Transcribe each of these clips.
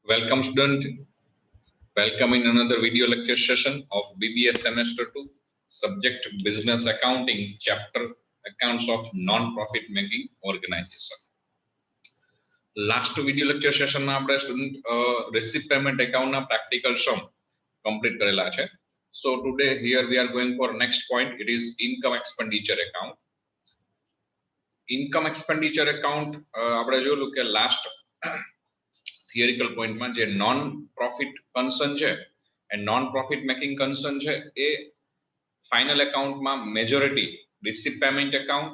Welcome student, welcome in another video lecture session of BBA semester 2, subject business accounting, chapter accounts of non-profit making organization. Last video lecture session માં આપણે student receipt payment account ના practical sum complete કરેલા છે. So today here we are going for next point, it is income expenditure account. Income expenditure account આપણે જોયું કે last theoretical point માં જે non profit concern છે એ non profit making concern છે એ final account માં majority receipt payment account,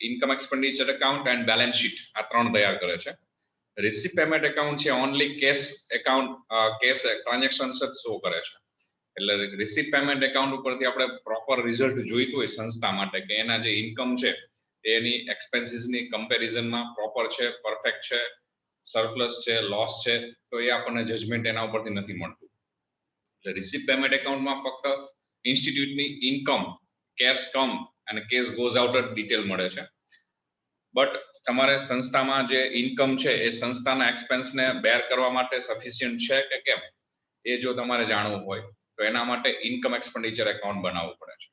income expenditure account and balance sheet આ ત્રણ તૈયાર કરે છે. receipt payment account છે only cash account, cash transactions જ show કરે છે. એટલે receipt payment account ઉપરથી આપણે proper result જોઈતું હોય સંસ્થા માટે કે એના જે income છે એની expenses ની comparison માં proper છે, perfect છે, સરપ્લસ છે, લોસ છે, તો એ આપણને જજમેન્ટ એના ઉપરથી નથી મળતું. એટલે રિસીપ્ટ પેમેન્ટ એકાઉન્ટમાં ફક્ત ઇન્સ્ટિટ્યૂટની ઇન્કમ, કેશ કમ અને કેશ ગોઝ આઉટ જ ડિટેલ મળે છે. બટ તમારે સંસ્થામાં જે ઇન્કમ છે એ સંસ્થાના એક્સપેન્સને બેર કરવા માટે સફિશિયન્ટ છે કે કેમ એ જો તમારે જાણવું હોય તો એના માટે ઇન્કમ એક્સપેન્ડિચર એકાઉન્ટ બનાવવું પડે છે.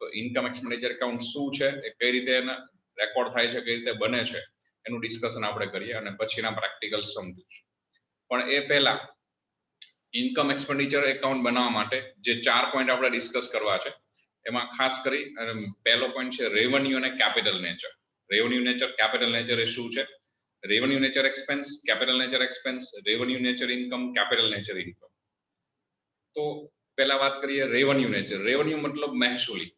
તો ઇન્કમ એક્સપેન્ડિચર એકાઉન્ટ શું છે, એ કઈ રીતે એને રેકોર્ડ થાય છે, કઈ રીતે બને છે, એનું ડિસ્કશન આપણે કરીએ અને પછીના પ્રેક્ટિકલ સમજીશું. પણ એ પહેલા ઇન્કમ એક્સપેન્ડિચર એકાઉન્ટ બનાવવા માટે જે 4 પોઈન્ટ આપણે ડિસ્કસ કરવા છે એમાં ખાસ કરી પહેલો પોઈન્ટ છે રેવન્યુ અને capital nature. Revenue nature, capital nature એ શું છે? Revenue nature expense, capital nature expense, revenue nature income, capital nature income. તો પહેલા વાત કરીએ રેવન્યુ નેચર. રેવન્યુ મતલબ મહેસૂલી.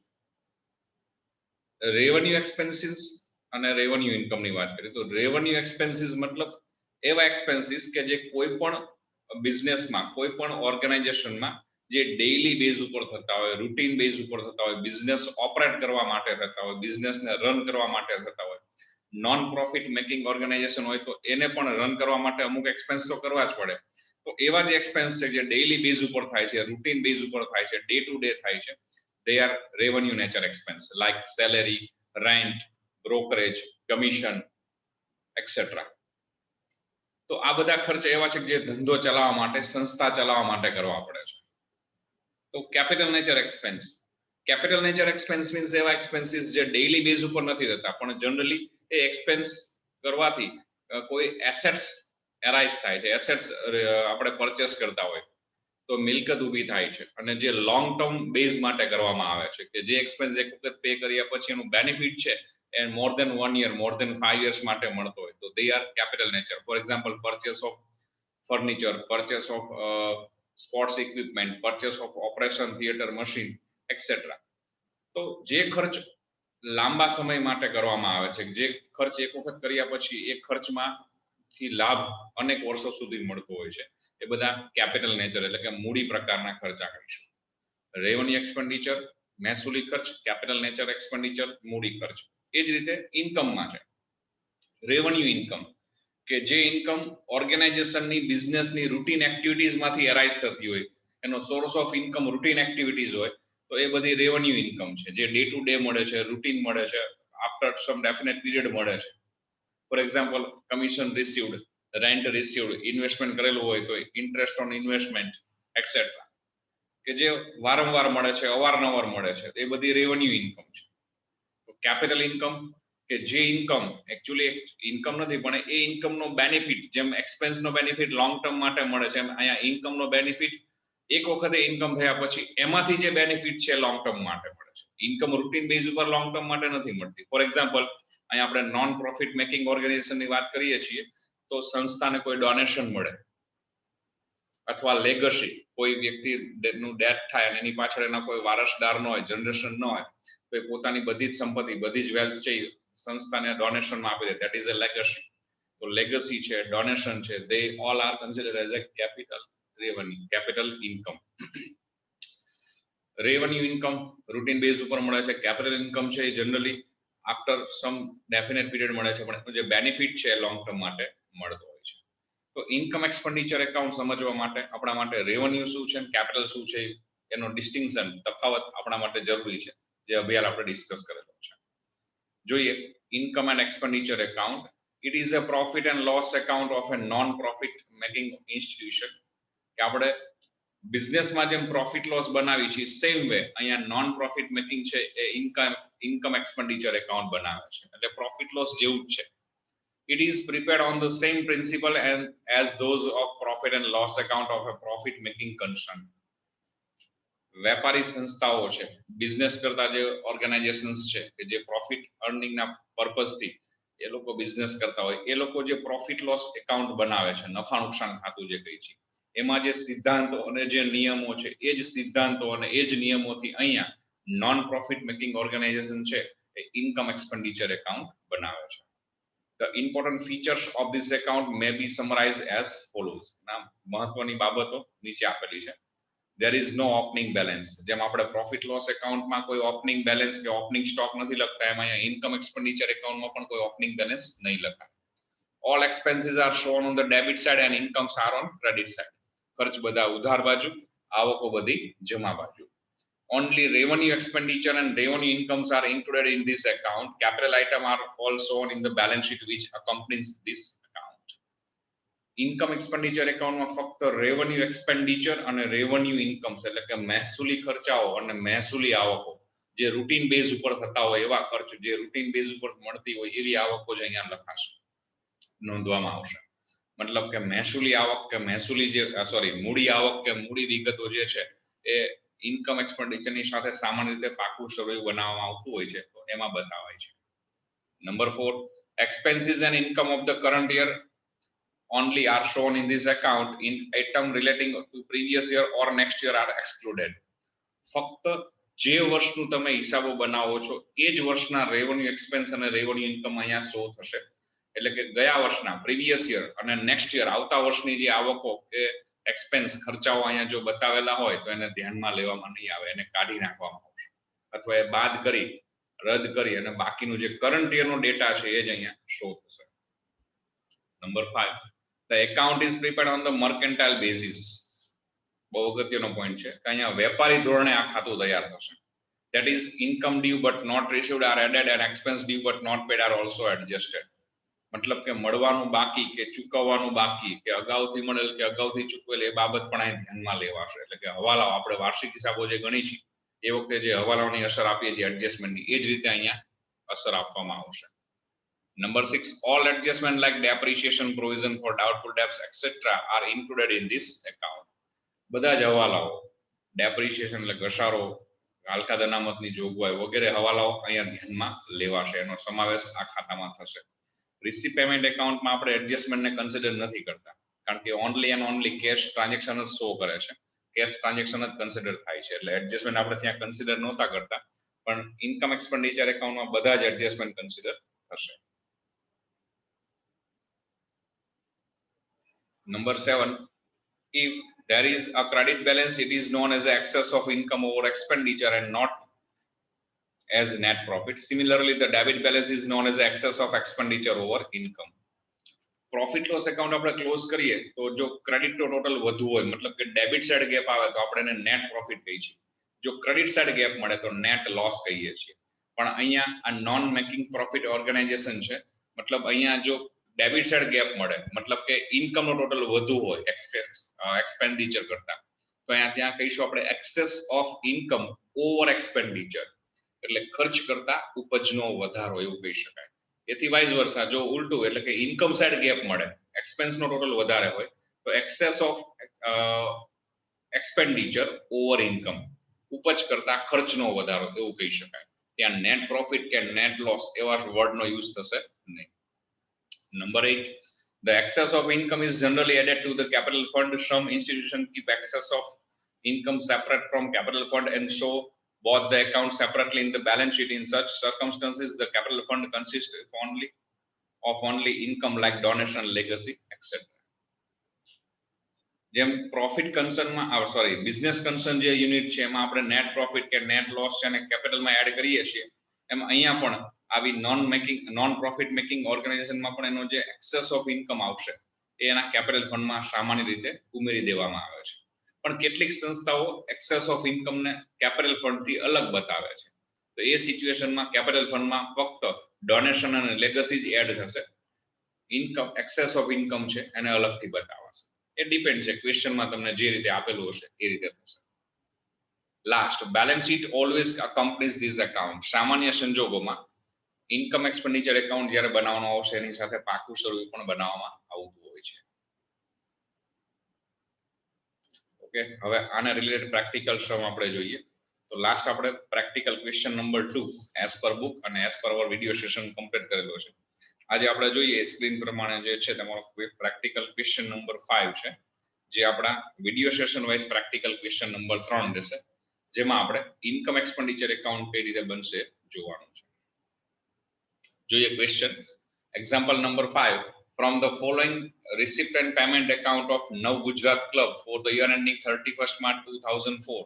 રેવન્યુ એક્સપેન્સીસ અને રેવન્યુ ઇન્કમ ની વાત કરીએ તો રેવન્યુ એક્સપેન્સીસ મતલબ એવા એક્સપેન્સીસ કે જે કોઈ પણ બિઝનેસમાં, કોઈ પણ ઓર્ગેનાઇઝેશનમાં જે ડેઈલી બેઝ ઉપર થતા હોય, રૂટીન બેઝ ઉપર થતા હોય, બિઝનેસ ઓપરેટ કરવા માટે થતા હોય, બિઝનેસને રન કરવા માટે થતા હોય. નોન પ્રોફિટ મેકિંગ ઓર્ગેનાઇઝેશન હોય તો એને પણ રન કરવા માટે અમુક એક્સપેન્સ તો કરવા જ પડે. તો એવા જે એક્સપેન્સ છે જે ડેઈલી બેઝ ઉપર થાય છે, રૂટીન બેઝ ઉપર થાય છે, ડે ટુ ડે થાય છે, they are revenue nature expense like salary, rent, brokerage, commission, etc. તો આ બધા ખર્ચ એવા છે જે ધંધો ચલાવવા માટે, સંસ્થા ચલાવવા માટે કરવા પડે છે. તો capital nature expense, capital nature expense means એવા એક્સપેન્સીસ જે ડેઈલી બેઝ ઉપર નથી થતા પણ જનરલી એ એક્સપેન્સ કરવાથી કોઈ એસેટ્સ એરાઇઝ થાય છે. એસેટ્સ આપણે પરચેસ કરતા હોય તો મિલકત ઊભી થાય છે અને જે લોંગ ટર્મ બેઝ માટે કરવામાં આવે છે કે જે એક્સપેન્સ એક વખત પે કર્યા પછી એનું બેનિફિટ છે એ મોર દેન 1 year, મોર દેન 5 years માટે મળતો હોય તો they are capital nature. For example purchase of furniture, purchase of sports equipment, purchase of operation theater machine, etc. તો જે ખર્ચ લાંબા સમય માટે કરવામાં આવે છે, જે ખર્ચ એક વખત કર્યા પછી એ ખર્ચમાંથી લાભ અનેક વર્ષો સુધી મળતો હોય છે, એ બધા કેપિટલ નેચર એટલે કે મૂડી પ્રકારના ખર્ચા કહીશું. રેવન્યુ એક્સપેન્ડિચર મહેસૂલી ખર્ચ, કેપિટલ નેચર એક્સપેન્ડિચર મૂડી ખર્ચ. એ જ રીતે ઇન્કમમાં છે રેવન્યુ ઇન્કમ કે જે ઇન્કમ ઓર્ગેનાઇઝેશનની બિઝનેસની રૂટીન એક્ટિવિટીઝમાંથી એરાઇઝ થતી હોય, એનો source of income routine activities હોય તો એ બધી રેવન્યુ ઇન્કમ છે જે ડે ટુ ડે મળે છે, રૂટીન મળે છે, આફ્ટર સમ ડેફિનેટ પીરિયડ મળે છે. For example commission received, rent received, investment કરેલું હોય તો ઇન્ટરેસ્ટ ઓન ઇન્વેસ્ટમેન્ટ એક્સેટ્રા કે જે વારંવાર મળે છે, અવારનવાર મળે છે, એ બધી રેવન્યુ ઇન્કમ છે. તો કેપિટલ ઇન્કમ કે જે ઇન્કમ એકચ્યુઅલી ઇન્કમ નથી પણ એ ઇન્કમનો બેનિફિટ જેમ એક્સપેન્સનો બેનિફિટ લોંગ ટર્મ માટે મળે છે એમ અહીંયા ઇન્કમનો બેનિફિટ એક વખતે ઇન્કમ થયા પછી એમાંથી જે બેનિફિટ છે લોંગ ટર્મ માટે મળે છે. ઇન્કમ રૂટીન બેઝ ઉપર લોંગ ટર્મ માટે નથી મળતી. ફોર એક્ઝામ્પલ અહીંયા આપણે નોન પ્રોફિટ મેકિંગ ઓર્ગેનાઇઝેશનની વાત કરીએ છીએ તો સંસ્થાને કોઈ ડોનેશન મળે અથવા લેગસી, કોઈ વ્યક્તિનું ડેથ થાય અને એની પાછળ એના કોઈ વારસદાર ન હોય, જનરેશન ન હોય તો એ પોતાની બધી જ સંપત્તિ, બધી જ વેલ્થ છે સંસ્થાને ડોનેશનમાં આપી દે, ધેટ ઇઝ અ લેગસી. તો લેગસી છે, ડોનેશન છે, they all are considered as a capital revenue, capital income. Revenue income routine base ઉપર મળે છે. કેપિટલ ઇન્કમ છે એ generally after some definite period મળે છે પણ જે બેનિફિટ છે લોંગ ટર્મ માટે મળતો હોય છે. તો ઇન્કમ એક્સપેન્ડિચર એકાઉન્ટ સમજવા માટે આપણા માટે રેવન્યુ શું છે, કેપિટલ શું છે, એનો ડિસ્ટિંક્શન, તફાવત આપણા માટે જરૂરી છે, જે અભ્યાસ આપણે ડિસ્કસ કરેલો છે. જોઈએ income and expenditure account. It is a profit and loss account of a non-profit making institution. કે આપણે બિઝનેસમાં જેમ પ્રોફિટ લોસ બનાવી છે સેમ વે અહીંયા નોન પ્રોફિટ મેકિંગ છે એ ઇન્કમ એક્સપેન્ડિચર એકાઉન્ટ બનાવે છે એટલે પ્રોફિટ લોસ જેવું જ છે. It is prepared on the same principle and as those of profit and loss account of a profit making concern. વેપારી સંસ્થાઓ છે, બિઝનેસ કરતા જે ઓર્ગેનાઇઝેશન્સ છે કે જે પ્રોફિટ અર્નિંગ ના પર્પઝ થી એ લોકો બિઝનેસ કરતા હોય એ લોકો જે પ્રોફિટ લોસ એકાઉન્ટ બનાવે છે, નફા નુકસાન ખાતું જે કહે છે, એમાં જે સિદ્ધાંતો અને જે નિયમો છે એ જ સિદ્ધાંતો અને એ જ નિયમોથી અહીંયા નોન પ્રોફિટ મેકિંગ ઓર્ગેનાઇઝેશન છે એ ઇન્કમ એક્સપેન્ડિચર એકાઉન્ટ બનાવે છે. The important features of this account may be summarized as follows. ના મહત્વની બાબતો નીચે આપેલી છે. There is no opening balance. જેમ આપણે પ્રોફિટ લોસ એકાઉન્ટમાં કોઈ ઓપનિંગ બેલેન્સ કે ઓપનિંગ સ્ટોક નથી લખતા એમાં અહીંયા ઇન્કમ એક્સપેન્ડિચર એકાઉન્ટમાં પણ કોઈ ઓપનિંગ બેલેન્સ નહીં લખાય. All expenses are shown on the debit side and incomes are on credit side. ખર્ચ બધા ઉધાર બાજુ, આવકો બધી જમા બાજુ. Only revenue expenditure and revenue incomes are included in this account. Capital item are also on in the balance sheet which accompanies this account. Income expenditure account માં ફક્ત revenue expenditure અને revenue incomes એટલે કે મહેસૂલી ખર્ચાઓ અને મહેસૂલી આવકો જે રૂટીન બેઝ ઉપર થતા હોય એવા ખર્ચ જે રૂટીન બેઝ ઉપર મળતી હોય એવી આવકો જ અહીંયા લખાશે, નોંધવામાં આવશે. મતલબ કે મહેસૂલી આવક કે મહેસૂલી જે મૂડી આવક કે મૂડી વિગતો જે છે એ ઇન્કમ એક્સપેન્ડિચરની સાથે સામાન્ય રીતે પાકું સરવૈયું બનાવવામાં આવતું હોય છે તો એમાં બતાવાય છે. Number 4, expenses and income of the current year only are shown in this account. In item relating to previous year or next year are excluded. ફક્ત જે વર્ષનું તમે હિસાબો બનાવો છો એ જ વર્ષના રેવન્યુ એક્સપેન્સ અને રેવન્યુ ઇન્કમ અહીંયા શો થશે. એટલે કે ગયા વર્ષના પ્રીવિયસ યર અને નેક્સ્ટ યર આવતા વર્ષની જે આવકો કે એક્સપેન્સ ખર્ચાઓ અહીંયા જો બતાવેલા હોય તો એને ધ્યાનમાં લેવામાં નહીં આવે, એને કાઢી નાખવામાં આવશે અથવા એ બાદ કરી રદ કરી અને બાકીનું જે કરંટ યરનો ડેટા છે એ જ અહીંયા શો થશે. Number 5, the account is prepared on the mercantile basis. બહુ અગત્યનો પોઈન્ટ છે કે અહીંયા વેપારી ધોરણે આ ખાતું તૈયાર થશે. That is income due but not received are added and expense due but not paid are also adjusted. મતલબ કે મળવાનું બાકી કે ચૂકવવાનું બાકી કે અગાઉથી મળેલ કે અગાઉથી ચૂકવેલ એ બાબત પણ અહીં ધ્યાનમાં લેવાશે. એટલે કે હવાલાઓ આપણે વાર્ષિક હિસાબો જે ગણી છે એ વખતે જે હવાલાઓની અસર આપીએ છીએ એડજસ્ટમેન્ટની એ જ રીતે અહીંયા અસર આપવામાં આવશે. Number 6, all adjustment like depreciation, provision for doubtful debts etc are included in this account. બધા જ હવાલાઓ, ડેપ્રિસિએશન એટલે ઘસારો, હાલખાત અનામતની જોગવાઈ વગેરે હવાલાઓ અહીંયા ધ્યાનમાં લેવાશે, એનો સમાવેશ આ ખાતામાં થશે. રિસીપ પેમેન્ટ એકાઉન્ટમાં આપણે એડજસ્ટમેન્ટને કન્સિડર નથી કરતા કારણ કે only and only cash transaction જ શો કરે છે, કેશ ટ્રાન્ઝેક્શન જ કન્સિડર થાય છે એટલે એડજસ્ટમેન્ટ આપણે ત્યાં કન્સિડર નહોતા કરતા, પણ ઇન્કમ એક્સપેન્ડિચર એકાઉન્ટમાં બધા જ એડજસ્ટમેન્ટ કન્સિડર થશે. Number 7, if there is a credit balance it is known as excess of income over expenditure and not as net profit. Similarly, the debit balance is known as excess of expenditure over income. Profit loss account આપણે close કરીએ તો જો credit two total વધુ હોય મતલબ કે debit side gap આવે તો આપણે એને નેટ પ્રોફિટ કહીએ છીએ, જો ક્રેડિટ સાઈડ ગેપ મળે તો નેટ લોસ કહીએ છીએ. પણ અહીંયા આ નોન મેકિંગ પ્રોફિટ ઓર્ગેનાઇઝેશન છે મતલબ અહીંયા જો ડેબિટ સાઈડ ગેપ મળે મતલબ કે ઇન્કમનો ટોટલ વધુ હોય એક્સપેન્ડિચર કરતા તો અહીંયા ત્યાં કહીશું આપણે access of income over expenditure એટલે ખર્ચ કરતા ઉપજનો વધારો એવું કહી શકાય. એથી વાઇસ વર્સા જો ઉલટું એટલે કે ઇન્કમ સાઈડ ગેપ મળે એક્સપેન્સનો ટોટલ વધારે હોય તો access of expenditure over income ઉપજ કરતા ખર્ચનો વધારો એવું કહી શકાય. ત્યાં નેટ પ્રોફિટ કે નેટ લોસ એવા વર્ડનો યુઝ થશે નહીં. Number 8, the excess of income is generally added to the capital fund. Some institutions keep excess of income separate from capital fund and show both the accounts separately in the balance sheet. In such circumstances, the capital fund consists of only income like donation, legacy, etc. જેમ profit કન્સર્નમાં business concern જે unit છે એમાં આપણે net profit કે net loss છે અને કેપિટલમાં add કરીએ છીએ એમ અહીંયા પણ આવી નોન પ્રોફિટ મેકિંગ ઓર્ગેનાઇઝેશનમાં પણ એનો જે એક્સેસ ઓફ ઇન્કમ આવશે એ એના કેપિટલ ફંડમાં સામાન્ય રીતે ઉમેરી દેવામાં આવે છે. પણ કેટલીક સંસ્થાઓ એક્સેસ ઓફ ઇન્કમને કેપિટલ ફંડથી અલગ બતાવે છે તો એ સિચ્યુએશનમાં કેપિટલ ફંડમાં ફક્ત ડોનેશન અને લેગસી જ એડ થશે, ઇન્કમ એક્સેસ ઓફ ઇન્કમ છે એને અલગથી બતાવશે. એ ડિપેન્ડ છે ક્વેશ્ચનમાં તમને જે રીતે આપેલું હશે એ રીતે થશે. Last, balance sheet always accompanies this account. સામાન્ય સંજોગોમાં ઇન્કમ એક્સપેન્ડિચર એકાઉન્ટ જ્યારે બનાવવાનો આવશે એની સાથે પાકું સ્વરૂપ પણ બનાવવામાં આવતું હોય છે. ઓકે, હવે આના રિલેટેડ પ્રેક્ટિકલ સમ આપણે જોઈએ. તો લાસ્ટ આપણે practical question number 2 as per book અને એઝ પર અવર વિડિયો સેશન કમ્પ્લીટ કરેલો છે. આજે આપણે જોઈએ સ્ક્રીન પ્રમાણે જે છે તમારો પ્રેક્ટિકલ ક્વેશ્ચન નંબર 5 છે, જે આપણા video session wise practical question number 3 રહેશે, જેમાં આપણે ઇન્કમ એક્સપેન્ડિચર એકાઉન્ટ કઈ રીતે બનશે જોવાનું છે. જોઈએ question. Example number 5, from the following receipt and payment account of Nav Gujarat Club for the year ending 31st March 2004.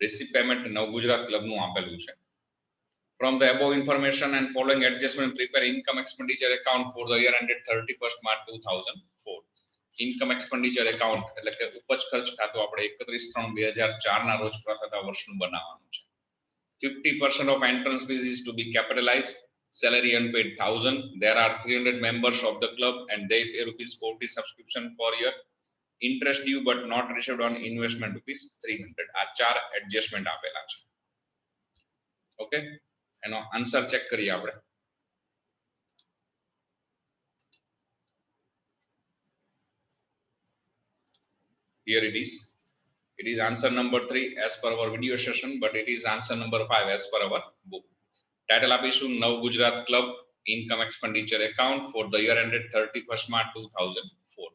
receipt payment Nav Gujarat Club નું આપેલું છે. From the above information and following adjustment, prepare income expenditure account for the year ended 31st March 2004. Income expenditure account એટલે કે ઉપજ ખર્ચ ખાતું આપણે 31/3/2004 ના રોજ થતા વર્ષનું બનાવવાનું છે. 50% of entrance fees is to be capitalized. Salary unpaid 1000. There are 300 members of the club and they pay ₹40 subscription per year. Interest due but not received on investment ₹300. આ ચાર એડજસ્ટમેન્ટ આપેલા છે. ઓકે, એનો આન્સર ચેક કરીએ આપણે. Here it is. It is answer number 3 as per our video session, but it is answer number 5 as per our book. Title આપીશું નવ Gujarat club income expenditure account for the year ended 31st March 2004.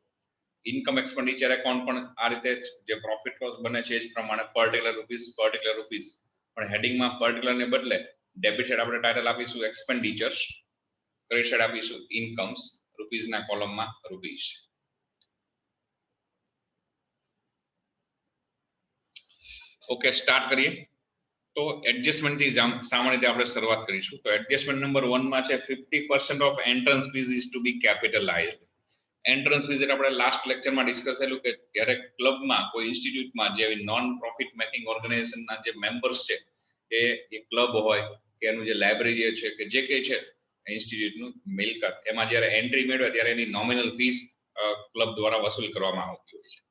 Income expenditure account પણ આ રીતે જે profit loss બને છે એ જ પ્રમાણે પર્ટિક્યુલર રૂપીસ, પણ હેડિંગમાં પર્ટિક્યુલર ને બદલે ડેબિટ સાઈડ આપણે ટાઇટલ આપીશું એક્સપેન્ડિચર્સ, ક્રેડિટ સાઈડ આપીશું ઇન્કમ્સ, રૂપીસના કોલમમાં રૂપીસ. ઓકે, સ્ટાર્ટ કરીએ. તો એડજસ્ટમેન્ટ થી સામાન્ય રીતે આપણે શરૂઆત કરીશું. તો એડજસ્ટમેન્ટ નંબર 1 માં છે 50% of entrance fees is to be capitalised. Entrance fees એટલે આપણે લાસ્ટ લેક્ચરમાં ડિસ્કસ થયેલું કે જ્યારે ક્લબમાં કોઈ ઇન્સ્ટિટ્યૂટમાં જે નોન પ્રોફિટ મેકિંગ ઓર્ગેનાઇઝેશનના જે મેમ્બર્સ છે એ ક્લબ હોય કે એનું જે લાઇબ્રેરી છે કે જે કંઈ છે ઇન્સ્ટિટ્યૂટનું મિલકત, એમાં જ્યારે એન્ટ્રી મેળવે ત્યારે એની નોમિનલ ફીસ ક્લબ દ્વારા વસૂલ કરવામાં આવતી હોય છે.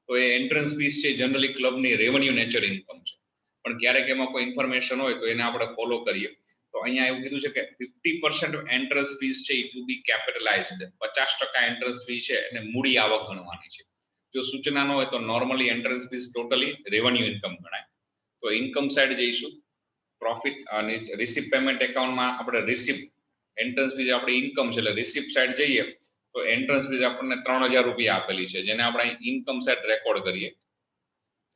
તો એ એન્ટ્રન્સ ફીસ છે જનરલી ક્લબની રેવન્યુ નેચર ઇન્કમ છે, પણ ક્યારેક એમાં કોઈ ઇન્ફોર્મેશન હોય તો એને આપણે ફોલો કરીએ. તો અહીંયા એવું કીધું છે કે 50% એન્ટ્રન્સ ફીસ છે it to be capitalised. 50% entrance fee છે એને મૂડી આવક ગણવાની છે. જો સૂચના ન હોય તો normally entrance fees totally revenue income ગણાય. તો ઇન્કમ સાઈડ જઈશું. પ્રોફિટ અને રિસિપ્ટ પેમેન્ટ એકાઉન્ટમાં આપણે રિસિપ્ટ, એન્ટ્રન્સ ફીસ આપણી ઇન્કમ છે એટલે રિસિપ્ટ સાઈડ જઈએ તો એન્ટ્રન્સ ફીસ આપણને 3000 રૂપિયા આપેલી છે, જેને આપણે ઇન્કમ સાઈડ રેકોર્ડ કરીએ.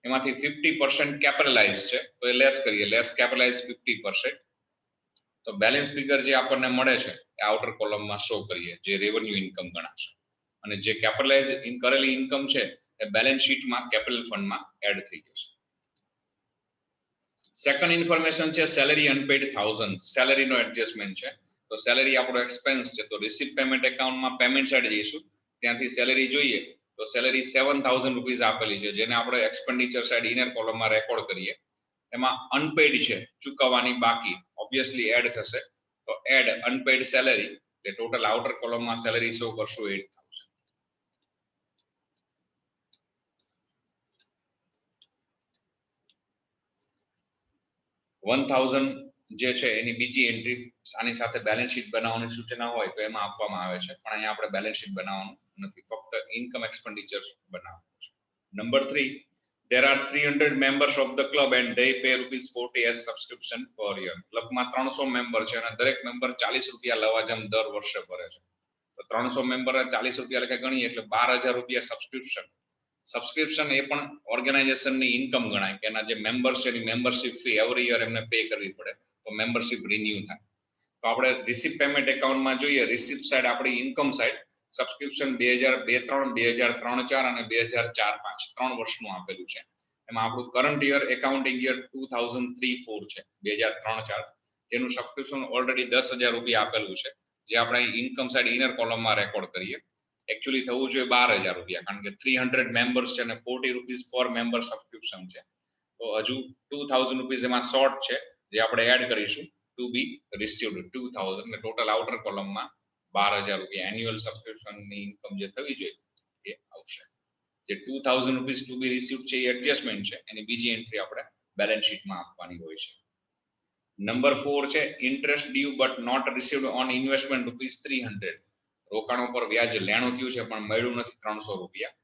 એમાંથી 50% કેપિટલાઇઝ છે તો એ લેસ કરીએ, લેસ કેપિટલાઇઝ 50%. તો બેલેન્સ ફિગર જે આપણને મળે છે એ આઉટર કોલમમાં શો કરીએ, જે રેવન્યુ ઇન્કમ ગણાશે. અને જે કેપિટલાઇઝ કરેલી ઇન્કમ છે એ બેલેન્સ શીટમાં કેપિટલ ફંડમાં એડ થઈ જશે. સેકન્ડ ઇન્ફોર્મેશન છે સેલેરી અનપેડ 1000. સેલેરીનો એડજસ્ટમેન્ટ છે. તો સેલેરી આપણો એક્સપેન્સ છે, તો રિસિપ્ટ પેમેન્ટ એકાઉન્ટમાં પેમેન્ટ સાઈડ જઈશું, ત્યાંથી સેલેરી જોઈએ તો સેલેરી 7000 રૂપીસ આપેલી છે, જેને આપણે એક્સપેન્ડિચર સાઈડ ઇનર કોલમમાં રેકોર્ડ કરીએ. એમાં અનપેડ છે, ચૂકવવાની બાકી, ઓબ્વિયસલી એડ થશે. તો એડ અનપેડ સેલેરી એટલે ટોટલ આઉટર કોલમમાં સેલેરી શો કરશું 8000. 1000 જે છે એની બીજી એન્ટ્રી આની સાથે બેલેન્સ શીટ બનાવવાની સૂચના હોય તો એમાં આપવામાં આવે છે, પણ અહીંયા આપણે બેલેન્સ શીટ બનાવવાનું નથી, ફક્ત ઇન્કમ એક્સપેન્ડિચર બનાવવાનું છે. Number 3, there are 300 members of the club and they pay ₹40 as subscription per year. ક્લબમાં 300 મેમ્બર છે અને દરેક મેમ્બર 40 રૂપિયા લવાજમ દર વર્ષે ભરે છે. તો 300 મેમ્બર 40 રૂપિયા લખે ગણીએ એટલે 12000 રૂપિયા સબસ્ક્રિપ્શન. સબસ્ક્રિપ્શન એ પણ ઓર્ગેનાઇઝેશનની ઇન્કમ ગણાય કે એના જે મેમ્બર્સ છે એની મેમ્બરશિપ ફી એવરી યર એમને પે કરવી પડે તો મેમ્બરશિપ રિન્યુ થાય. તો આપણે રિસિપ્ટ પેમેન્ટ એકાઉન્ટમાં જોઈએ, રિસિપ્ટ સાઈડ આપણી ઇન્કમ સાઈડ સબસ્ક્રિપ્શન 2002-03, 2003-04 અને 2004-05 3 વર્ષનું આપેલું છે. એમાં આપણું કરંટ યર એકાઉન્ટિંગ યર 2003-04 છે, 2003-04, જેનું સબસ્ક્રિપ્શન ઓલરેડી 10000 રૂપિયા આપેલું છે, જે આપણે ઇન્કમ સાઈડ ઇનર કોલમમાં રેકોર્ડ કરીએ. એકચ્યુઅલી થવું જોઈએ 12000 રૂપિયા, કારણ કે 300 મેમ્બર્સ છે અને ₹40 પર મેમ્બર સબસ્ક્રિપ્શન છે. તો હજુ 2000 રૂપીસ એમાં શોર્ટ છે, જે આપણે એડ કરીશું ટુ બી રિસીવ્ડ 2000 ને ટોટલ આઉટર કોલમમાં 12,000 રૂપિયા એન્યુઅલ સબસ્ક્રિપ્શનની ઇન્કમ જે થવી જોઈએ એ આવશે. જે 2,000 રૂપીસ ટુ બી રિસીવ્ડ છે એ એડજસ્ટમેન્ટ છે, એની બીજી એન્ટ્રી આપણે બેલેન્સ શીટમાં આપવાની હોય છે. નંબર 4 છે interest due but not received on investment ₹300. રોકાણો પર વ્યાજ લેણું થયું છે પણ મળ્યું નથી 300 રૂપિયા.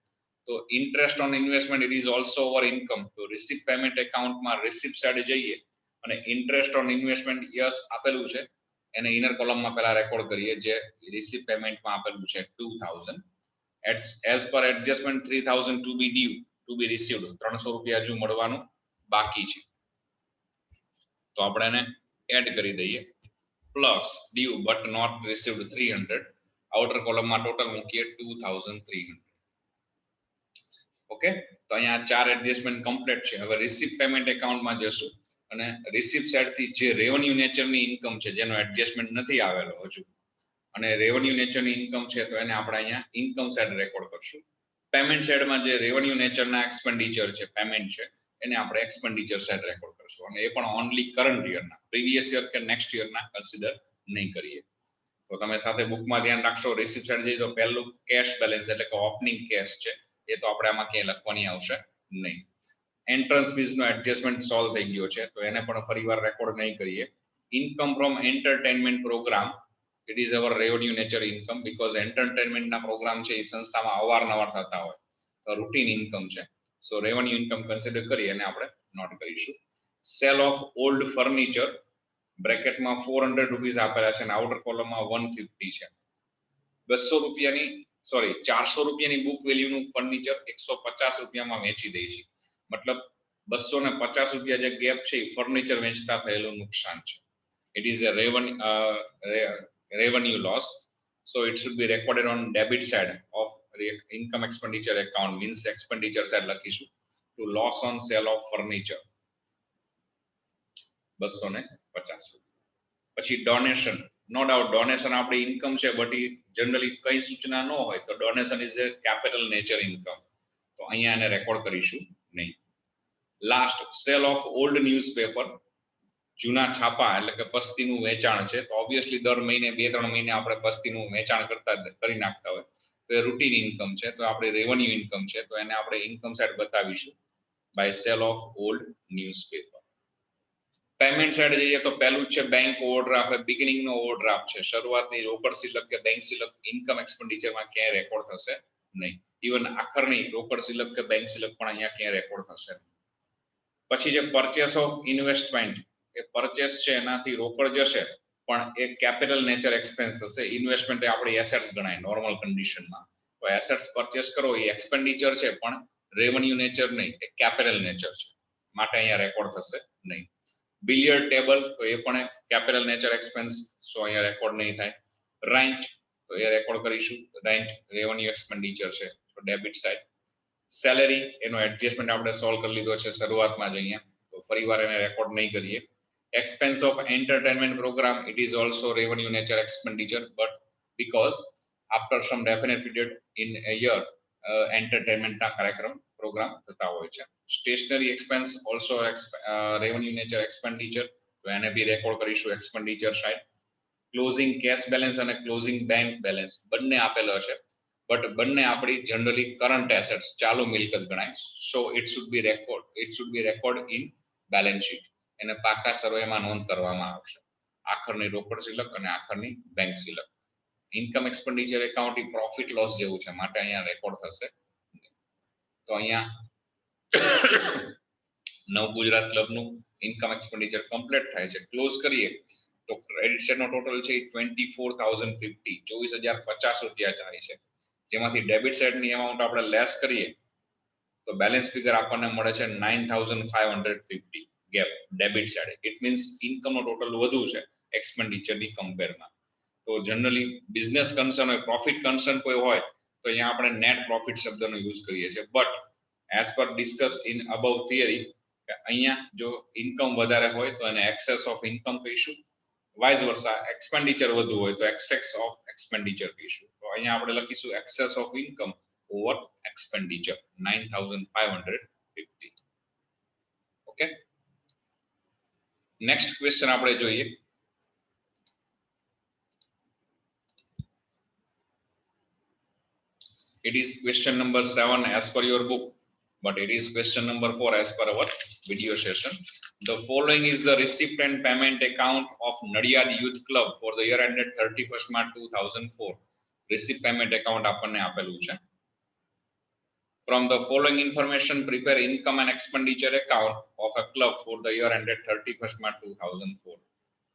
તો interest on investment it is also over income. તો રિસીપ્ટ પેમેન્ટ એકાઉન્ટમાં રિસીપ્ટ સાઈડ જઈએ અને ઇન્ટરેસ્ટ ઓન ઇન્વેસ્ટમેન્ટ યસ આપેલું છે એને ઇનર કોલમમાં પહેલા રેકોર્ડ કરીએ, જે રિસીપ્ટ પેમેન્ટમાં આપેલું છે 2,000. As per adjustment 3,000 to be due to be received. 300 રૂપિયા હજુ મળવાનું બાકી છે, તો આપણે એને એડ કરી દઈએ. Plus due but not received 300. Outer કોલમમાં ટોટલ મૂકીએ 2,300. ઓકે, તો અહીંયા 4 એડજસ્ટમેન્ટ કમ્પ્લીટ છે. હવે રિસીપ્ટ પેમેન્ટ એકાઉન્ટમાં જશું અને રિસીપ્ટ સાઈડથી જે રેવન્યુ નેચરની ઇન્કમ છે જેનો એડજસ્ટમેન્ટ નથી આવેલો હજુ, અને રેવન્યુ નેચરની ઇન્કમ છે તો એને આપણે અહીંયા ઇન્કમ સાઈડ રેકોર્ડ કરશું. પેમેન્ટ સાઈડમાં જે રેવન્યુ નેચરના એક્સપેન્ડિચર છે, પેમેન્ટ છે, એને આપણે એક્સપેન્ડિચર સાઈડ રેકોર્ડ કરશું, અને એ પણ ઓનલી કરન્ટ યરના, પ્રીવિયસ યર કે નેક્સ્ટ યરના કન્સિડર નહીં કરીએ. તો તમે સાથે બુકમાં ધ્યાન રાખશો. રિસીપ્ટ સાઈડ જઈએ તો પહેલું કેશ બેલેન્સ એટલે કે ઓપનિંગ કેશ છે, એ તો આપણે આમાં ક્યાંય લખવાની આવશે નહીં. એન્ટ્રન્સ ફીઝનો એડજસ્ટમેન્ટ સોલ્વ થઈ ગયો છે, તો એને પણ ફરીવાર રેકોર્ડ નહીં કરીએ. Income from entertainment programme it is our revenue nature income, because એન્ટરટેનમેન્ટના પ્રોગ્રામ છે એ સંસ્થામાં અવારનવાર થતા હોય, તો રૂટીન ઇન્કમ છે. સો રેવન્યુ ઇન્કમ કન્સિડર કરી અને આપણે નોટ કરીશું. સેલ ઓફ ઓલ્ડ ફર્નિચર બ્રેકેટમાં 400 રૂપીસ આપેલા છે અને આઉટર કોલમમાં 150 છે. 200 રૂપિયાની 400 રૂપિયાની બુક વેલ્યુનું ફર્નિચર 150 રૂપિયામાં વેચી દે છે. મતલબ 250 રૂપિયા જે ગેપ છે એ ફર્નિચર વેચતા થયેલું નુકસાન છે. It is a revenue loss, so it should be recorded on debit side of income expenditure account, means expenditure side લખીશું to loss on sale of furniture 250. પછી ડોનેશન, નો ડાઉટ ડોનેશન આપણી income છે, but A generally કઈ સૂચના ન હોય તો donation is A capital nature income, તો અહીંયા એને રેકોર્ડ કરીશું નહીં. Last cell of old newspaper, જૂના છાપા એટલે કે પસ્તીનું વેચાણ છે, તો ઓબ્વિયસલી દર મહિને 2-3 મહિને આપણે પસ્તીનું વેચાણ કરી નાખતા હોય, તો એ રૂટીન ઇન્કમ છે, તો આપણે રેવન્યુ ઇન્કમ છે, તો એને આપણે ઇન્કમ સાઈડ બતાવીશું by cell of old newspaper. Payment side જઈએ તો પહેલું છે બેંક ઓવરડ્રાફ્ટ. બિગિનિંગનો ઓવરડ્રાફ્ટ છે, શરૂઆતની રોકડ સિલક કે બેંક સિલક ઇન્કમ એક્સપેન્ડિચરમાં ક્યાંય રેકોર્ડ થશે નહીં. ઇવન આખરની રોકડ સિલક કે બેંક સિલક પણ અહીંયા ક્યાંય રેકોર્ડ થશે. પછી જે purchase of investment, A purchase છે એનાથી રોકડ જશે પણ એ કેપિટલ નેચર એક્સપેન્સ થશે. ઇન્વેસ્ટમેન્ટ એ આપણી એસેટ્સ ગણાય નોર્મલ કન્ડિશનમાં, તો એસેટ્સ પરચેસ કરો એ એક્સપેન્ડિચર છે પણ રેવન્યુ નેચર નહીં, એ કેપિટલ નેચર છે, માટે અહીંયા રેકોર્ડ થશે નહીં. બિલિયર્ડ ટેબલ, તો એ પણ કેપિટલ નેચર એક્સપેન્સ, સો અહીંયા રેકોર્ડ નહીં થાય. રેન્ટ, તો એ રેકોર્ડ કરીશું, રેન્ટ રેવન્યુ એક્સપેન્ડિચર છે, તો ડેબિટ સાઈડ. સેલેરી, એનો એડજસ્ટમેન્ટ આપણે સોલ્વ કરી લીધો છે શરૂઆતમાં જ અહીંયા, તો ફરીવાર એને રેકોર્ડ નહીં કરીએ. Expense of entertainment programme it is also revenue nature expenditure, but because after some definite period in a year એન્ટરટેનમેન્ટના કાર્યક્રમ પ્રોગ્રામ થતા હોય છે. Stationery expense also revenue nature expenditure, તો એને બી રેકોર્ડ કરીશું expenditure side. Closing cash balance અને ક્લોઝિંગ બેંક બેલેન્સ બંને આપેલો છે, બટ બંને આપણી જનરલી કરન્ટ એસેટ્સ, ચાલુ મિલકત ગણાય, so it should be record in balance sheet. એને પાકા સર્વેમાં નોંધ કરવામાં આવશે, આખરની રોકડ સિલક અને આખરની બેંક સિલક. ઇન્કમ એક્સપેન્ડિચર એકાઉન્ટ એ પ્રોફિટ લોસ જેવું છે, માટે અહીંયા રેકોર્ડ થશે. તો અહીંયા નવ ગુજરાત ક્લબનું ઇન્કમ એક્સપેન્ડિચર કમ્પ્લીટ થાય છે. ક્લોઝ કરીએ તો ક્રેડિટ સાઈડનો ટોટલ છે 24,050, 24,050 રૂપિયા જાય છે, જેમાંથી ડેબિટ સાઈડની અમાઉન્ટ આપણે લેસ કરીએ તો બેલેન્સ ફિગર આપણને મળે છે 9,550 gap debit side. It means ઇન્કમનો ટોટલ વધુ છે એક્સપેન્ડિચરની કમ્પેરમાં. તો જનરલી બિઝનેસ કન્સર્ન હોય, પ્રોફિટ કન્સર્ન કોઈ હોય તો અહીંયા આપણે નેટ પ્રોફિટ શબ્દનો યુઝ કરીએ છીએ, but as per discuss in above theory, અહીંયા જો ઇન્કમ વધારે હોય તો એને એક્સેસ ઓફ ઇન્કમ કહીશું, વાઇસ વર્સા એક્સપેન્ડિચર વધુ હોય તો એક્સેસ ઓફ એક્સપેન્ડિચર કહીશું. તો અહીંયા આપણે લખીશું access of income over expenditure 9,550. Okay, next question આપણે જોઈએ. It is question number 7 as per your book, but it is question number 4 as per our video session. The following is the receipt and payment account of Nadiyad Youth Club for the year ended 31st March 2004. Receipt payment account આપણને આપેલું છે. From the following information, prepare income and expenditure account of a club for the year ended 31st March 2004.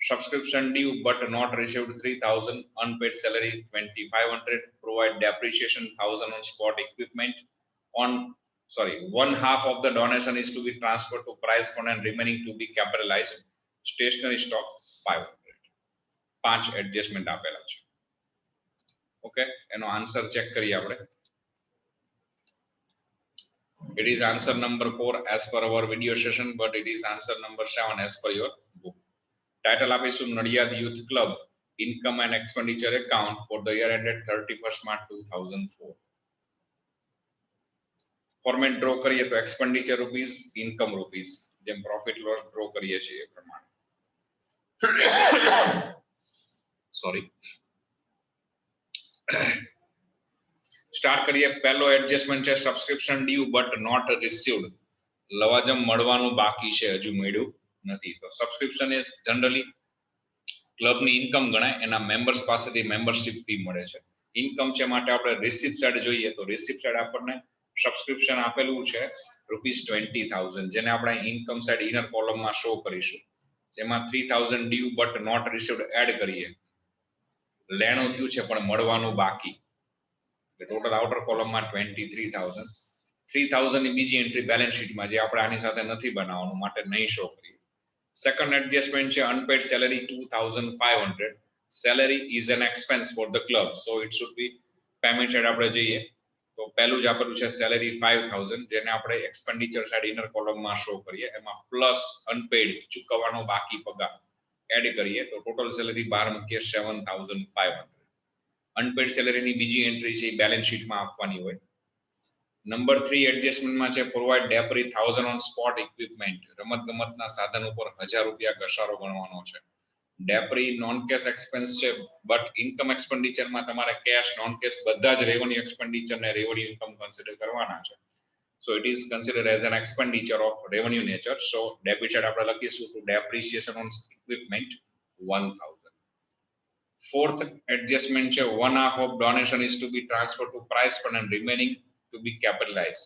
Subscription due but not received 3,000, unpaid salary 2,500, provide depreciation 1,000 on spot equipment. One half of the donation is to be transferred to prize fund and remaining to be capitalized. Stationery stock 500. 5 adjustment આપેલા છે. Okay, એનો answer check કરીએ આપણે. It is answer number 4 as per our video session, but it is answer number 7 as per your book. Title આપીશું Nadiad Youth Club Income and Expenditure Account for the year ended 31st March 2004. Format draw કરીએ તો expenditure rupees, income rupees, જેમ profit loss draw કરીએ છીએ એ પ્રમાણે. Sorry, start કરીએ. પહેલો adjustment છે subscription due but not received. લવાજમ મળવાનું બાકી છે, હજુ મળ્યું નથી. તો સબસ્ક્રિપ્શન એ જનરલી ક્લબની ઇન્કમ ગણાય, એના મેમ્બર્સ પાસેથી મેમ્બરશિપ ફી મળે છે. ઇન્કમ છે માટે આપણે રિસિપ્ટ સાઈડ જોઈએ તો રિસિપ્ટ સાઈડ આપણને સબસ્ક્રિપ્શન આપેલું છે ₹20,000, જેને આપણે ઇન્કમ સાઈડ ઇનર કોલમમાં શો કરીશું. જેમાં 3,000 due but not received add કરીએ. લેણું થયું છે પણ મળવાનું બાકી, ટોટલ આઉટર કોલમમાં 23,000. 3,000 ની બીજી એન્ટ્રી બેલેન્સ શીટમાં, જે આપણે આની સાથે નથી બનાવવાનું માટે નહીં શો કરીએ. સેકન્ડ એડજસ્ટમેન્ટ છે unpaid salary 2,500. Salary is an expense for the club, so it should be payment side આપણે જઈએ તો પહેલું જ આપેલું છે સેલરી 5,000, જેને આપણે એક્સપેન્ડિચર સાઈડ ઇનર કોલમમાં શો કરીએ. એમાં પ્લસ અનપેડ ચૂકવવાનો બાકી પગાર એડ કરીએ તો ટોટલ સેલરી 12 મૂકીએ 7,500. અનપેડ સેલરીની બીજી એન્ટ્રી છે એ બેલેન્સ શીટમાં આપવાની હોય. નંબર 3 એડજસ્ટમેન્ટમાં છે provide depre 1,000 on sport equipment. રમત ગમતના સાધન ઉપર ₹1,000 ઘસારો ગણવાનો છે. ડેપરી નોન કેશ એક્સપેન્સ છે, બટ ઇન્કમ એક્સપેન્ડિચરમાં તમારે કેશ નોન કેશ બધા જ રેવન્યુ એક્સપેન્ડિચર ને રેવન્યુ ઇન્કમ કન્સિડર કરવાના છે. So it is considered as an expenditure of revenue nature. So debit side આપણે લખીશું to depreciation on equipment 1,000. Fourth adjustment છે one half of donation is to B transfer to prize fund and remaining to be capitalise.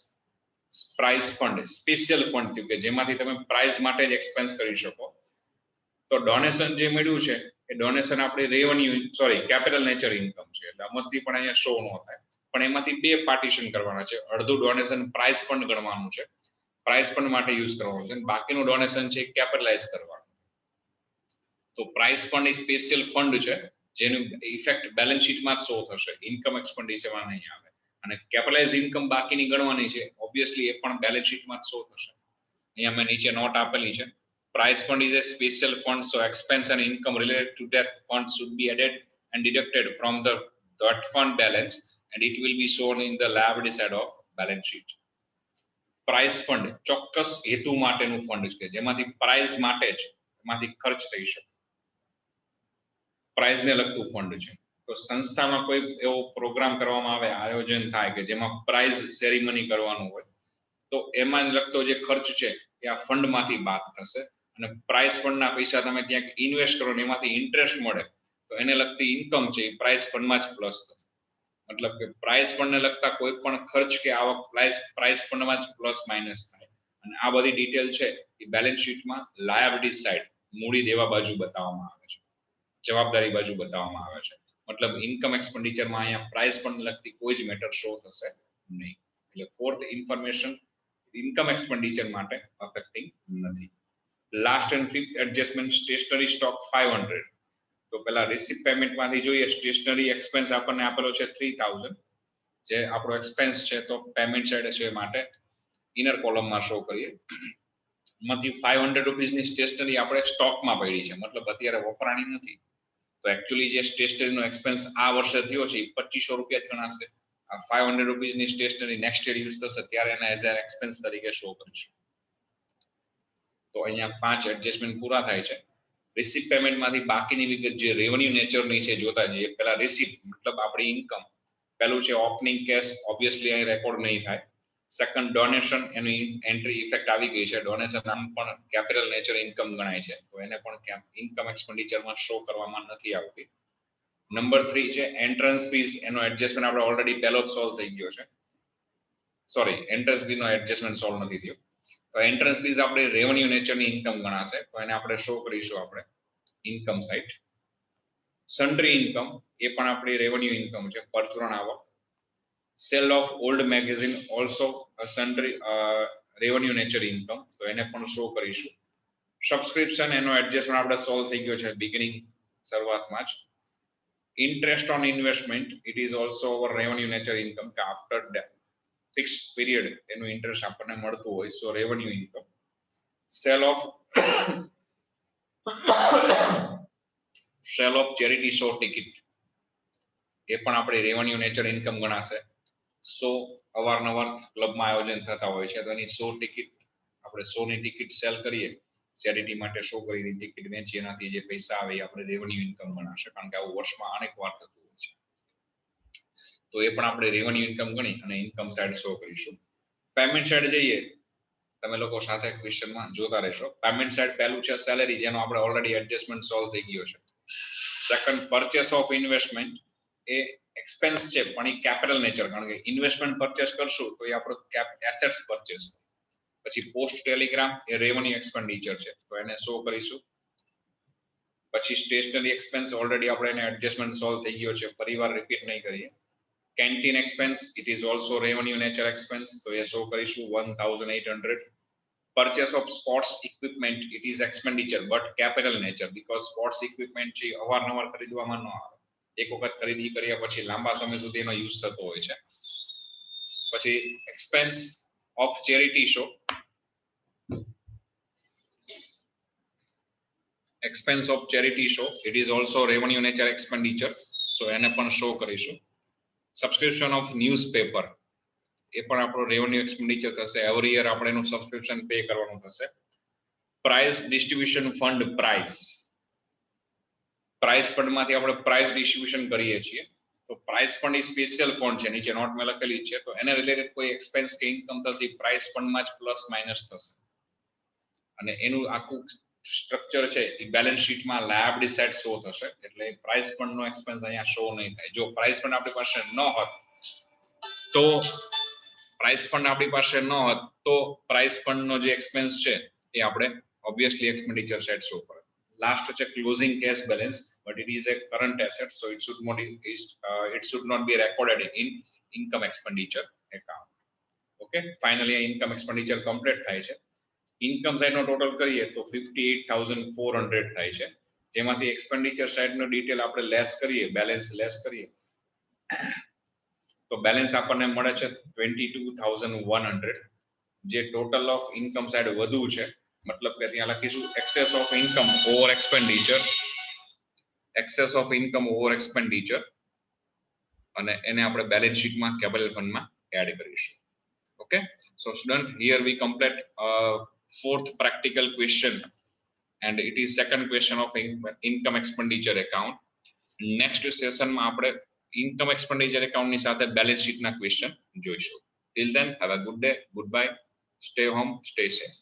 Prize fund special fund થયું કે જેમાંથી તમે price માટે જ expense કરી શકો. તો ડોનેશન જે મળ્યું છે એ ડોનેશન આપણે રેવન્યુ કેપિટલ નેચર ઇન્કમ છે, એટલે મસ્તી પણ અહીંયા શો ન થાય. પણ એમાંથી બે પાર્ટીશન કરવાના છે. અડધું ડોનેશન પ્રાઇઝ ફંડ ગણવાનું છે, પ્રાઇઝ ફંડ માટે યુઝ કરવાનું છે, બાકીનું ડોનેશન છે કેપિટલાઇઝ કરવાનું. તો પ્રાઇઝ ફંડ એ સ્પેશિયલ ફંડ છે જેનું ઇફેક્ટ બેલેન્સ શીટમાં જ શો થશે, ઇન્કમ એક્સપેન્ડિચરમાં નહીં આવે. અને કેપિટલાઇઝ ઇન્કમ બાકીની ગણવાની છે, ઓબ્વિયસલી એ પણ બેલેન્સ શીટમાં જ શો થશે. અહીંયા મેં નીચે નોટ આપેલી છે. Prize fund is a special fund, so expense and income related to that fund should be added and deducted from that fund balance, and it will be shown in the liability side of balance sheet. Prize fund ચોક્કસ હેતુ માટેનું fund છે જેમાંથી price માટે જ એમાંથી ખર્ચ થઈ શકે. પ્રાઇઝ ને લગતું ફંડ છે. તો સંસ્થામાં કોઈ એવો પ્રોગ્રામ કરવામાં આવે, આયોજન થાય કે જેમાં પ્રાઇઝ સેરેમની કરવાનું હોય, તો એમાં લગતો જે ખર્ચ છે એ આ ફંડમાંથી બાદ થશે. અને પ્રાઇઝ ફંડના પૈસા તમે ત્યાં ઇન્વેસ્ટ કરો ને એમાંથી ઇન્ટરેસ્ટ મળે તો એને લગતી ઇન્કમ છે એ પ્રાઇઝ ફંડમાં જ પ્લસ થશે. મતલબ કે પ્રાઇઝ ફંડને લગતા કોઈ પણ ખર્ચ કે આવક પ્રાઇઝ ફંડમાં જ પ્લસ માઇનસ થાય. અને આ બધી ડિટેલ છે એ બેલેન્સ શીટમાં લાયબિલિટી સાઈડ મૂડી દેવા બાજુ બતાવવામાં આવે છે, જવાબદારી બાજુ બતાવવામાં આવે છે. મતલબ ઇન્કમ એક્સપેન્ડિચરમાં અહીંયા પ્રાઇઝ ફંડ લગતી કોઈ જ મેટર શો થશે નહીં. એટલે ફોર્થ ઇન્ફોર્મેશન ઇન્કમ એક્સપેન્ડિચર માટે અફેક્ટિંગ નથી. Last and fifth adjustment stationery stock 500. તો પેલા રિસીપ્ટ પેમેન્ટમાંથી જોઈએ. સ્ટેશનરી એક્સપેન્સ આપણને આપેલો છે 3,000, જે આપણો એક્સપેન્સ છે તો પેમેન્ટ સાઈડ છે માટે ઇનર કોલમમાં શો કરીએ. એમાંથી ₹500 ની સ્ટેશનરી આપણે સ્ટોકમાં પડી છે, મતલબ અત્યારે વપરાણી નથી. તો એકચ્યુઅલી જે સ્ટેશનરીનો એક્સપેન્સ આ વર્ષે થયો છે એ ₹2,500 જ ગણાશે. આ ₹500 ની સ્ટેશનરી નેક્સ્ટ યર યુઝ થશે ત્યારે એને એઝ એન એક્સપેન્સ તરીકે શો કરીશું. તો અહીંયા 5 એડજસ્ટમેન્ટ પૂરા થાય છે. રિસીપ્ટ પેમેન્ટમાંથી બાકીની વિગત જે રેવન્યુ નેચરની છે જોતા જઈએ. પહેલા રિસીપ્ટ મતલબ આપણી ઇન્કમ, પહેલું છે ઓપનિંગ કેશ, ઓબ્વિયસલી અહીં રેકોર્ડ નહીં થાય. સેકન્ડ ડોનેશન, એની એન્ટ્રી ઇફેક્ટ આવી ગઈ છે. ડોનેશન આમ પણ કેપિટલ નેચર ઇન્કમ ગણાય છે, તો એને પણ ઇન્કમ એક્સપેન્ડિચરમાં શો કરવામાં નથી આવતી. નંબર 3 છે એન્ટ્રન્સ ફીસ, એનો એડજસ્ટમેન્ટ આપણે ઓલરેડી પહેલો જ સોલ્વ થઈ ગયો છે. સોરી, એન્ટ્રન્સ ફી નો એડજસ્ટમેન્ટ સોલ્વ નથી થયો. તો એન્ટ્રન્સ ફીસ આપણે રેવન્યુ નેચરની ઇન્કમ ગણાશે, તો એને આપણે શો કરીશું આપણે ઇન્કમ સાઇડ. સન્ડ્રી ઇન્કમ, એ પણ આપણી રેવન્યુ ઇન્કમ છે, પરચુરણ આવક. Sale of old magazine, also sundry revenue nature income, તો એને પણ શો કરીશું. સબસ્ક્રિપ્શન, એનો એડજસ્ટમેન્ટ આપણે સોલ્વ થઈ ગયો છે બિગિનિંગ, શરૂઆતમાં જ. Interest on investment, it is also over revenue nature income, કે આફ્ટર ફિક્સ પીરિયડ એનું ઇન્ટરેસ્ટ આપણને મળતું હોય, so revenue income. Sale of charity show ticket, એ પણ આપણી રેવન્યુ નેચર ઇન્કમ ગણાશે. સો અવારનવાર ક્લબમાં આયોજન થતા હોય છે, તો એની 100 ટિકિટ, આપણે 100 ની ટિકિટ સેલ કરીએ ચેરિટી માટે, શો કરીને ટિકિટ વેચી, એનાથી જે પૈસા આવે એ આપણે રેવન્યુ ઇન્કમ ગણાશે, કારણ કે આવું વર્ષમાં અનેક વાર થતું હોય છે. તો એ પણ આપણે રેવન્યુ ઇન્કમ ગણી અને ઇન્કમ સાઇડ શો કરીશું. પેમેન્ટ સાઇડ જઈએ, તમે લોકો સાથે ક્વેશ્ચનમાં જોતા રહેશો. પેમેન્ટ સાઇડ પહેલું છે સેલેરી, જેનો આપણે ઓલરેડી એડજસ્ટમેન્ટ સોલ્વ થઈ ગયો છે. Second purchase of investment, A expense છે પણ એ કેપિટલ નેચર, કારણ કે ઇન્વેસ્ટમેન્ટ પરચેસ કરશું તો એ આપણો એસેટ્સ પરચેસ. પછી પોસ્ટ ટેલિગ્રામ, એ રેવન્યુ એક્સપેન્ડિચર છે, તો એને શો કરીશું. પછી સ્ટેશનરી એક્સપેન્સ, ઓલરેડી આપણે એને એડજસ્ટમેન્ટ સોલ્વ થઈ ગયો છે, ફરીવાર રિપીટ નહીં કરીએ. Canteen expense, it is also revenue nature expense, તો એ શો કરીશું 1800. Purchase of sports equipment, it is expenditure but capital nature, because sports equipment છે અવારનવાર ખરીદવામાં ન આવે, એક વખત ખરીદી કર્યા પછી લાંબા સમય સુધી એનો યુઝ થતો હોય છે. પછી expense of charity show, expense of charity show, it is also revenue nature expenditure, so એને પણ શો કરીશું. સબસ્ક્રિપ્શન ઓફ ન્યૂઝપેપર, એ પણ આપણો રેવન્યુ એક્સપેન્ડિચર થશે, એવરી યર આપણે એનું સબસ્ક્રિપ્શન પે કરવાનું થશે. પ્રાઇઝ ડિસ્ટ્રીબ્યુશન ફંડ, પ્રાઇઝ ફંડમાંથી આપણે પ્રાઇઝ ડિસ્ટ્રીબ્યુશન કરીએ છીએ, તો પ્રાઇઝ ફંડ એ સ્પેશિયલ ફંડ છે, નીચે નોટમાં લખેલી છે, તો એને રિલેટેડ કોઈ એક્સપેન્સ કે ઇન્કમ થશે પ્રાઇઝ ફંડમાં જ પ્લસ માઇનસ થશે, અને એનું આખું સ્ટ્રક્ચર છે એ બેલેન્સ શીટમાં લાયબિલિટી સાઇડ શો થશે, એટલે પ્રાઇસ ફંડ નો એક્સપેન્સ અહીંયા શો નહીં થાય. જો પ્રાઇસ ફંડ આપણી પાસે ન હોત તો પ્રાઇસ ફંડ આપણી પાસે ન હોત તો પ્રાઇસ ફંડ નો જે એક્સપેન્સ છે એ આપણે ઓબ્વિયસલી એક્સપેન્ડિચર સાઇડ શો કરે. લાસ્ટ છે closing cash balance, but it is a current asset, so it should not be recorded in income expenditure account. Okay, finally income expenditure complete થાય છે. Income side નો total કરીએ તો 58,400 થાય છે, જેમાંથી expenditure side નો detail આપણે less કરીએ, balance less કરીએ, તો બેલેન્સ આપણને મળે છે 22,100, જે ટોટલ ઓફ ઇન્કમ સાઇડ વધુ છે, મતલબ કે ત્યાં લખીશું access of income over expenditure, access of income over expenditure, અને એને આપણે બેલેન્સ શીટમાં કેપિટલ ફંડમાં એડ કરીશું. Okay, so student, here we complete fourth practical question, and it is second question of income expenditure account. Next session માં આપણે income expenditure account ની સાથે balance sheet ના question જોઈશું. Till then, have a good day, goodbye, stay home, stay safe.